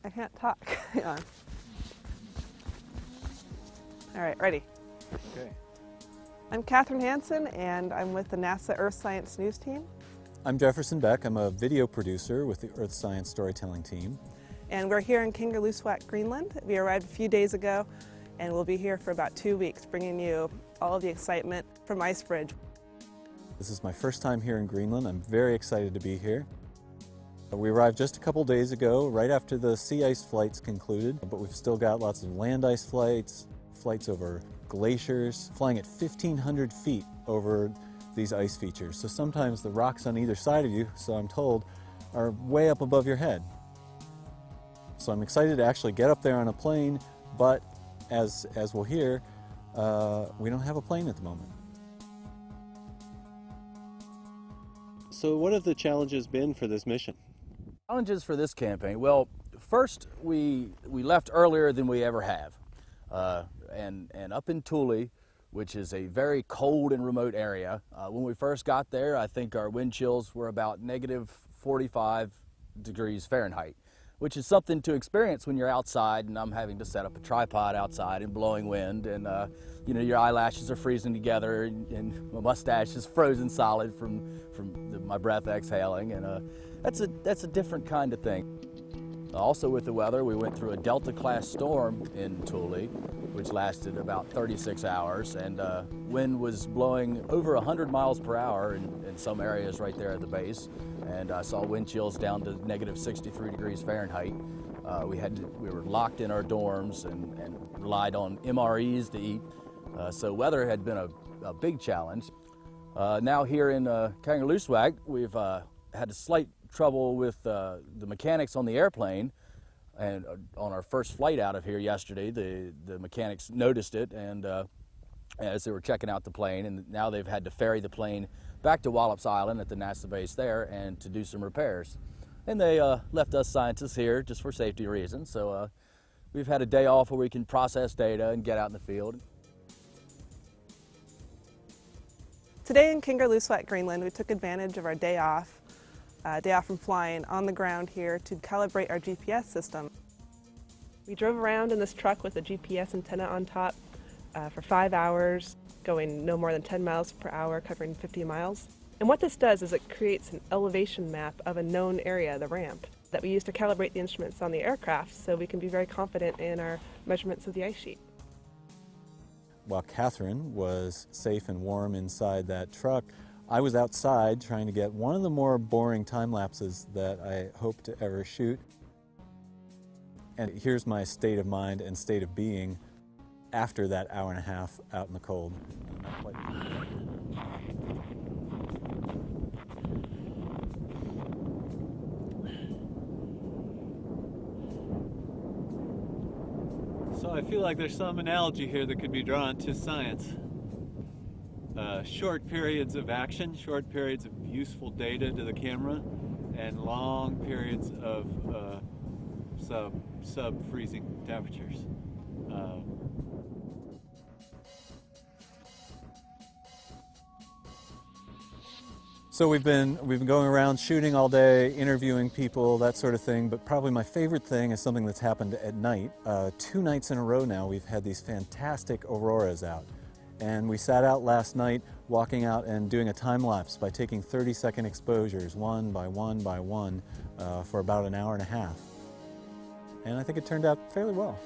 I can't talk. Hang on. All right, ready. Okay. I'm Katherine Hansen, and I'm with the NASA Earth Science News Team. I'm Jefferson Beck. I'm a video producer with the Earth Science Storytelling Team. And we're here in Kingaluswak, Greenland. We arrived a few days ago, and we'll be here for about 2 weeks, bringing you all of the excitement from IceBridge. This is my first time here in Greenland. I'm very excited to be here. We arrived just a couple days ago, right after the sea ice flights concluded, but we've still got lots of land ice flights, flights over glaciers, flying at 1,500 feet over these ice features. So sometimes the rocks on either side of you, so I'm told, are way up above your head. So I'm excited to actually get up there on a plane, but as we'll hear, we don't have a plane at the moment. So what have the challenges been for this mission? Challenges for this campaign? Well, first we left earlier than we ever have, and up in Thule, which is a very cold and remote area. When we first got there, I think our wind chills were about negative 45 degrees Fahrenheit, which is something to experience when you're outside and I'm having to set up a tripod outside in blowing wind, and you know, your eyelashes are freezing together and my mustache is frozen solid from my breath exhaling, and that's a different kind of thing. Also with the weather, we went through a Delta class storm in Thule, which lasted about 36 hours, and wind was blowing over 100 miles per hour in some areas right there at the base, and I saw wind chills down to negative 63 degrees Fahrenheit. We were locked in our dorms and relied on MREs to eat, so weather had been a big challenge. Now here in Kingaluswak, we've had a slight trouble with the mechanics on the airplane, and on our first flight out of here yesterday, the mechanics noticed it, and as they were checking out the plane, and now they've had to ferry the plane back to Wallops Island at the NASA base there and to do some repairs. And they left us scientists here just for safety reasons, so we've had a day off where we can process data and get out in the field. Today in Kingaluswak, Greenland, we took advantage of our day off from flying on the ground here to calibrate our GPS system. We drove around in this truck with a GPS antenna on top for 5 hours, going no more than 10 miles per hour, covering 50 miles. And what this does is it creates an elevation map of a known area, the ramp, that we use to calibrate the instruments on the aircraft so we can be very confident in our measurements of the ice sheet. While Katherine was safe and warm inside that truck, I was outside trying to get one of the more boring time lapses that I hope to ever shoot. And here's my state of mind and state of being after that hour and a half out in the cold. So I feel like there's some analogy here that could be drawn to science. Short periods of action, short periods of useful data to the camera, and long periods of sub-freezing temperatures. So we've been going around shooting all day, interviewing people, that sort of thing, but probably my favorite thing is something that's happened at night. 2 nights in a row now we've had these fantastic auroras out. And we sat out last night walking out and doing a time lapse by taking 30-second exposures, one by one by one, for about an hour and a half. And I think it turned out fairly well.